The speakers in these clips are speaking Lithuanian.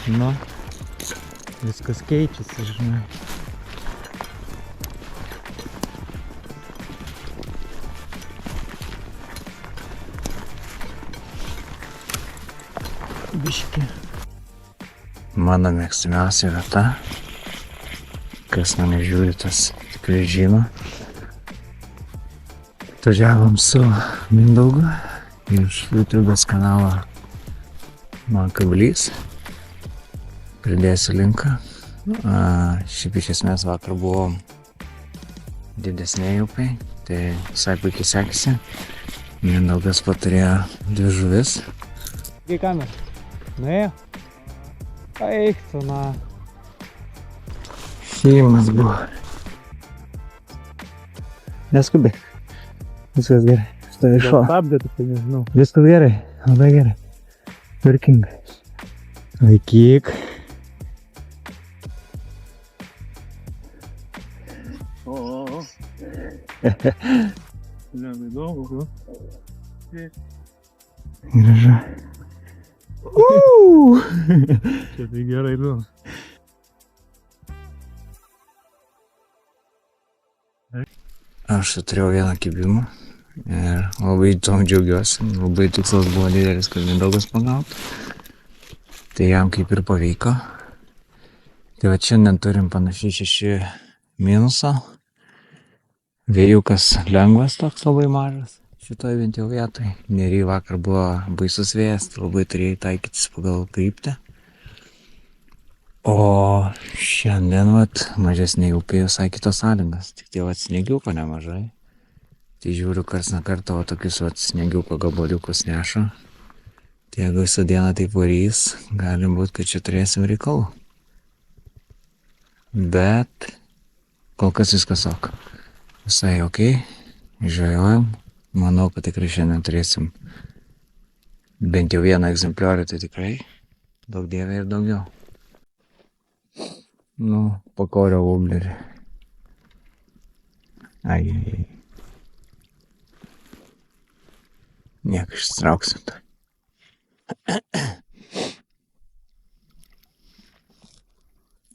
Nu, viskas keičiasi, žinai. Biški. Mano mėgstamiausia vieta, kas mane žiūri, tas tikrai žino. Atvažiavom su Mindaugu iš YouTube'as kanalo Man Kablys. Pridėsiu linką. Šiaip iš esmės vakar buvom didesnėje upėje, tai visai puikiai sekėsi. Mindaugas paturėjo 2 žuvis. Kai kamer? Nuėjo? Eik tu, na. Šeimas buvo. Neskubėk. Viskas gerai. Štai šuo. Stabdė, tai nežinau. Viskas gerai. Labai gerai. Tvarkingai. Laikyk. Neįdomu. Gražu. Čia tai gerai, nu. Aš turėjau vieną kibimą ir labai tom džiaugiuosi. Labai tikslas buvo didelis, kad Mindaugas pagautų. Tai jam kaip ir pavyko. Tai va šiandien turim panašiai 6 minusą. Vėjukas lengvas toks labai mažas. Šitoj bent jau vietoj. Nery vakar buvo baisus vėjas, labai turėjai taikytis pagal kryptį. O šiandien vat mažesnė upė visai kitos sąlygas. Tik tie vat sniegiuko nemažai. Tai žiūriu karts nuo karto va tokius vat sniegiuko gabaliukus neša. Tai jeigu visą dieną taip varys, gali būt, kad čia turėsim reikalų. Bet kol kas viskas ok. Visai ok. Žvejojam. Manau, kad tikrai šiandien turėsim bent jau vieną egzempliorių, tai tikrai daug dievė ir daugiau. Nu, pakorio voblerį. Ai. Nieko išsitrauksim to.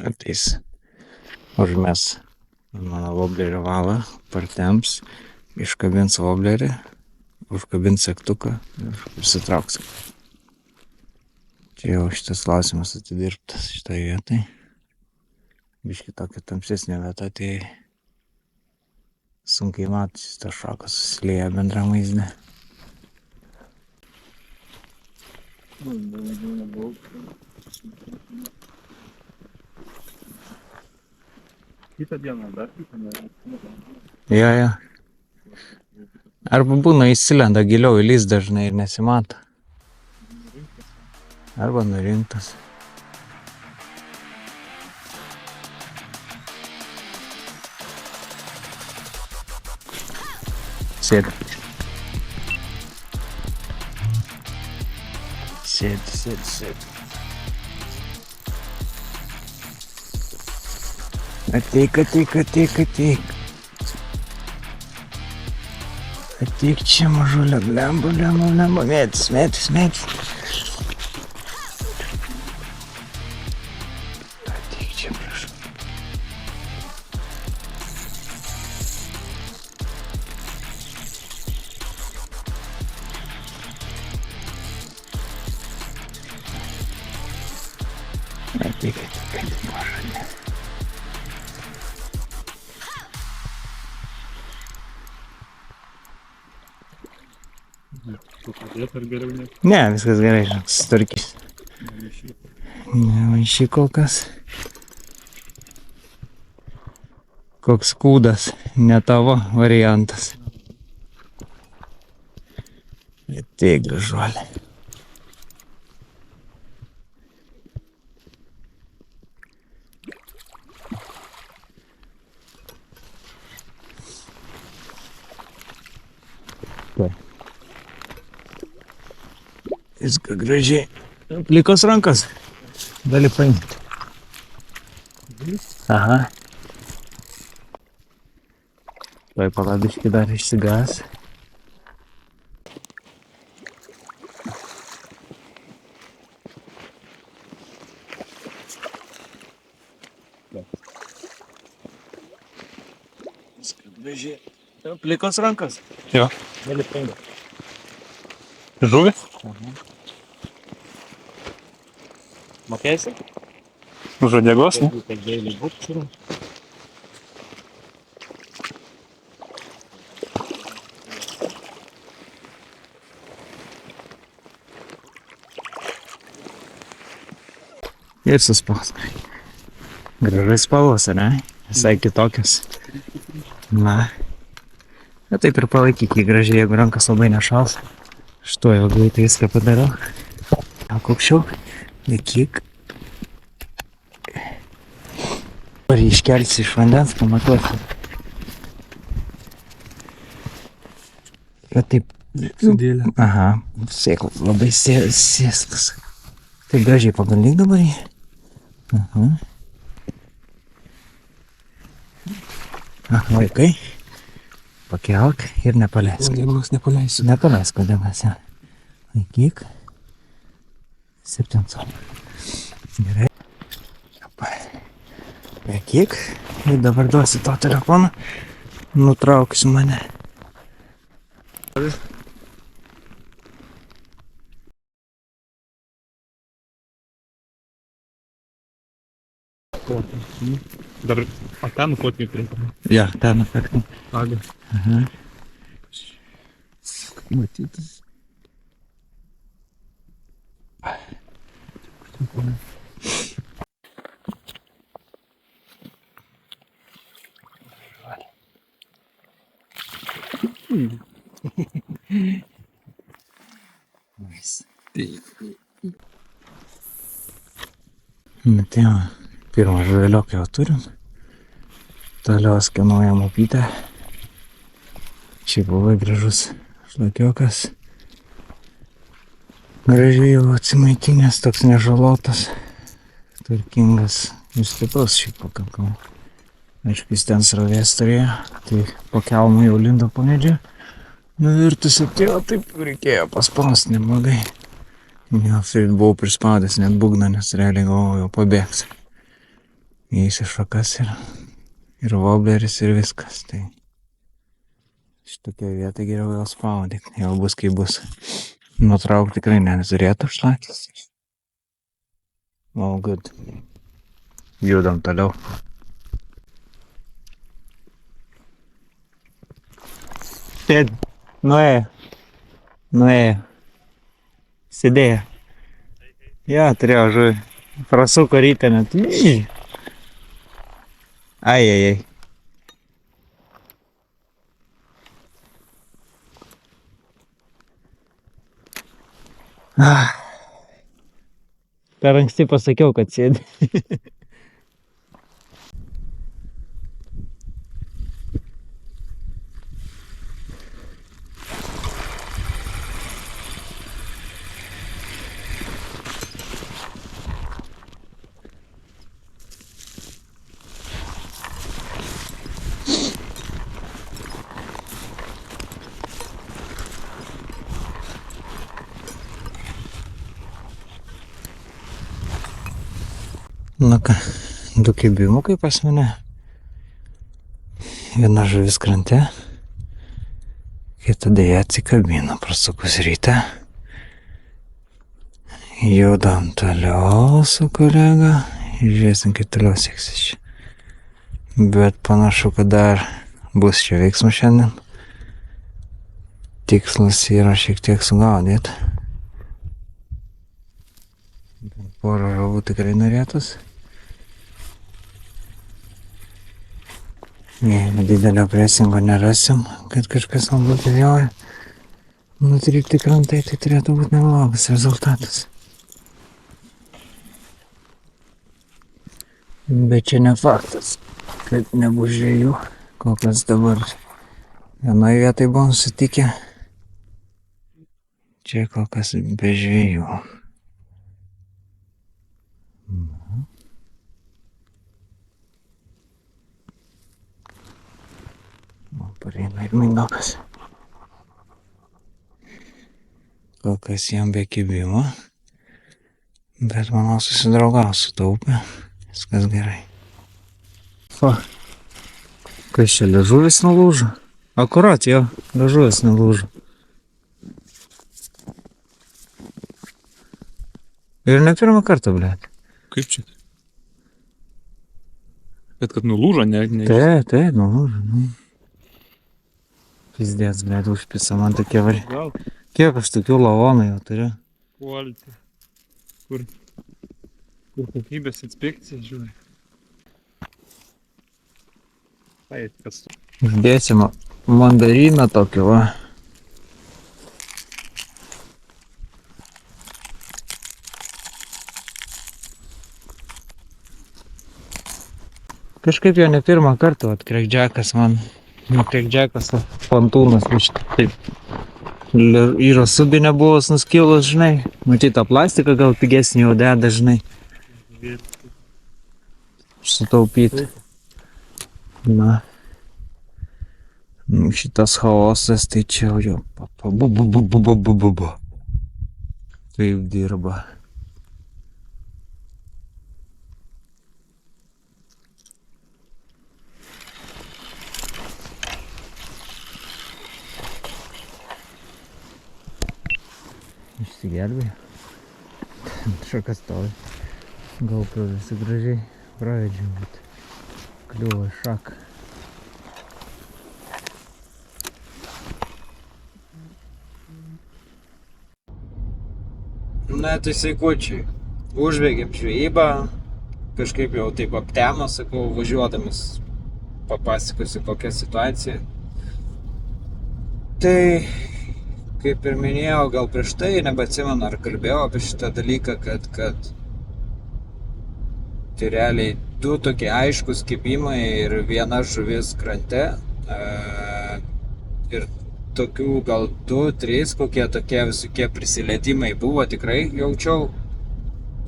Ateis. Užmes mano voblerio valą, partemps, iškabins voblerį, užkabins segtuką ir išsitrauksim. Čia jau šitas klausimas atidirbtas šitai vietai. Biški tokia tamsesnė vieta, tai sunkiai matosi, tas šakas susilieja bendram vaizde. Kitą dieną dar kitą dieną. Jo. Arba būna įsilenda giliau į lizdą dažnai ir nesimato. Arba nurinktas. Sėdi. Sėdi. Ateik. Ateik čia mažulė, blemba, mėtis. Ateik čia, prašau. Ateik, mažulė. Padėt ar geriau ne? Ne, viskas gerai, susitvarkys. Nemaišy kol kas. Koks kūdas, ne tavo variantas. Ateik, gražuolė. Viską gražiai. Plikos rankas. Gali paimti. Aha. Tuoj palabiškai dar išsigas. Gražiai. Plikos rankas. Jo. Nelipenga. Žuvį? Mokėsi? Už uodegos, ne? Kalbėjai būtų. Ir suspaustai. Gražai spalvos, ne? Visai kitokios. Na. Bet taip ir palaikyk jį gražiai, jeigu rankas labai nešals. Štuo jau greitai viską padarau. Aukščiau. Laikyk. Ar iškelsi iš vandens, pamatuosi. Bet taip. Sudėlė. Aha. Sėklu. Labai sėskas. Tai gražiai pabandyk dabar jį. Aha. Vaikai. Pakelk ir nepaleisk. Uodegos nepaleisiu. Nepaleisk uodegos, ja. Laikyk. 7 colių. Gerai. Laikyk. Ir dabar duosi to telefoną. Nutrauksiu mane. Dar, o ten kotinių printamą. Ja, ten efektai. Aga. Aha. Matytas. Nu tai jau, pirmą žuvelioką jau turim. Toliau skenuojam upytę. Šiaip labai gražus šlakiokas. Gražiai jau atsimaitinęs, toks nežalotas, tvarkingas ir stiprus šiaip pakankamai. Aišku, jis ten srovės turėjo, tai po kelmu jau lindo po medžiu. Nuvirtus atėjo, taip reikėjo paspausti neblogai. Jo, buvau prispaudęs net būgną, nes realiai galvojau jau pabėgs. Įeis į šakas ir wobleris ir viskas. Tai šitokia vieta geriau vėl spaudyk, jau bus kaip bus. Nutrauk tikrai neturėtų šlakis. All good. Judam toliau. Sėd. Nuėjo. Nuėjo. Sėdėjo. Ja, turėjo žuvį. Prasuko rytą net. Ai. Per anksti pasakiau, kad sėdi. Nu ką, 2 kibimukai pas mane. Viena žuvis krante, kita dėja atsikabino prasukus rytą. Judam toliau su kolega ir žiūrėsim, kaip toliau seksis čia. Bet panašu, kad dar bus čia veiksmų šiandien. Tikslas yra šiek tiek sugaudyti. Porą žuvų tikrai norėtus. Jeigu didelio presingo nerasim, kad kažkas man būtų vėlai nutrykti krantai, tai turėtų būti neblogas rezultatas. Bet čia ne faktas, kad nebus žvejų. Kol kas dabar vienoje vietoje buvom sutikę. Čia kol kas be žvejų. Pareina ir mindokas. Kol kas jam be kibimo, bet manau susidraugau su ta upė. Viskas gerai. Kas čia liežuvis nulūžo? Akurat jo, liežuvis nulūžo. Ir ne pirmą kartą, blėt. Kaip čia? Bet kad nulūžo, ne. Nulūžo. Nu. Pizdės, blėt, užpisa man tokie vari. Gal Kiek aš tokių lavonų jau turiu? quality. Kur kokybės inspekcija, žiūrėk. Tai, kas Uždėsim mandariną tokį, va. Kažkaip jau ne pirmą kartą, krekdžiakas man. Krekdžiakas, pantūnas, taip. Yra subinė buvo nuskilus, žinai. Matyt, tą plastiką gal pigesnį jau deda, žinai. Sutaupyti. Na. Nu, šitas chaosas, tai čia jau Taip dirba. Išsigelbėjo. Šakas stovi. GoPro visi gražiai pravedžiau, bet kliuvo šaką. Na, tai saikučiai. Užbėgėm žvejybą. Kažkaip jau taip aptemo, sakau, važiuodamas papasakosiu kokią situaciją. Tai, kaip ir minėjau, gal prieš tai, nebeatsimenu, ar kalbėjau apie šitą dalyką, kad tai realiai du tokie aiškus kibimai ir viena žuvis krante. Ir tokių gal 2-3 kokie tokie visokie prisilietimai buvo, tikrai jaučiau,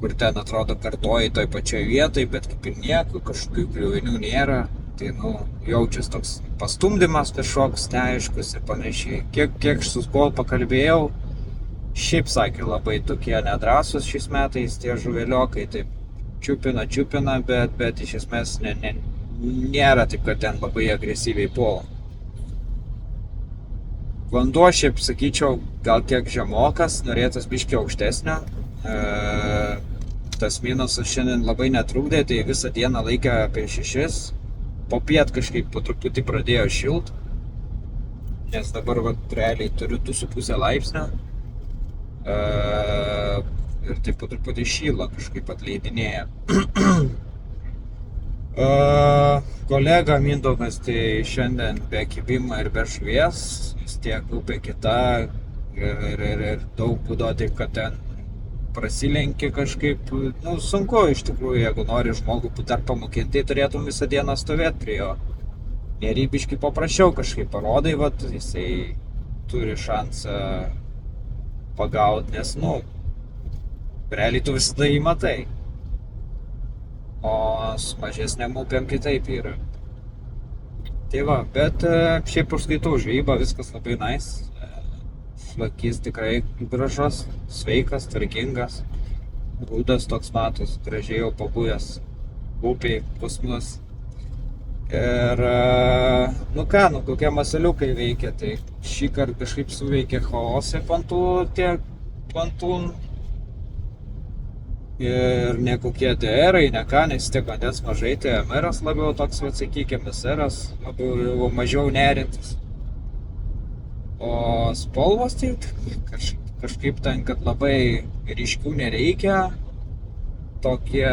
kur ten atrodo kartoji toj pačioj vietoj, bet kaip ir nieko, kažkokių kliuvinių nėra. Tai, jaučias toks pastumdymas kažkoks neaiškus ir panašiai. Kiek su kol pakalbėjau, šiaip sakė labai tokie nedrąsus šiais metais tie žuveliokai, taip čiupina, bet iš esmės nėra taip, kad ten labai agresyviai puola. Vanduo šiaip, sakyčiau, gal kiek žemokas, norėtas biškį aukštesnio. Tas minusas šiandien labai netrukdė, tai visą dieną laikė apie 6. Popiet kažkaip po truputį pradėjo šilt. Nes dabar realiai turiu 2,5 laipsnio. Ir taip po truputį šyla, kažkaip atleidinėja. Kolega Mindaugas tai šiandien be kibimo ir be žuvies, vis tiek upė kita ir daug būdo taip, kad ten prasilenki kažkaip, sunku iš tikrųjų, jeigu nori žmogų dar pamokinti, tai turėtum visą dieną stovėti prie jo. Nerybiškai paprasčiau kažkaip parodai, jisai turi šansą pagauti, nes, realiai tu visada jį matai. O su mažesnėm upėm kitaip yra. Tai va, bet šiaip užskaitau žvejybą, viskas labai nice. Šlakys tikrai gražus, sveikas, tvarkingas. Grūdas toks matos, gražiai jau pabuvęs upėj pas mus. Ir, kokie masaliukai veikia, tai šį kartą kažkaip suveikė chaosai pantūn. Ir ne kokie DR-ai, ne ką, nes tiek vandens mažai, tai MR-as labiau toks, sakykime, SR-as, labiau mažiau nerintis. O spalvos tai kažkaip ten, kad labai ryškių nereikia. Tokie,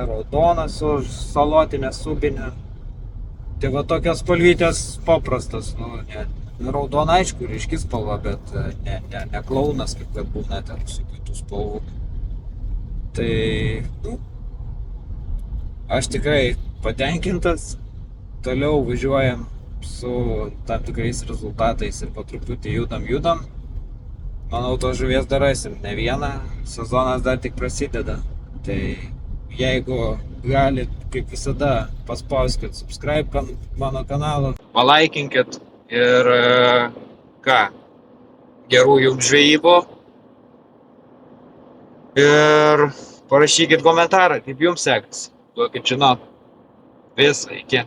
raudonas su salotinė subinė. Tai tokios spalvytės paprastas, raudona aišku, ryški spalva, bet ne klaunas, kaip kad būna ten su kitų spalvų. Tai, aš tikrai patenkintas, toliau važiuojam su tam tikrais rezultatais ir po truputį judam. Manau, tos žuvies dar rasim ne vieną, sezonas dar tik prasideda. Tai jeigu galit, kaip visada, paspauskit subscribe mano kanalą, palaikinkit ir gerų jums žvejybų. Ir parašykit komentarą, kaip jums sekasi. Duokit žinot. Visą, iki.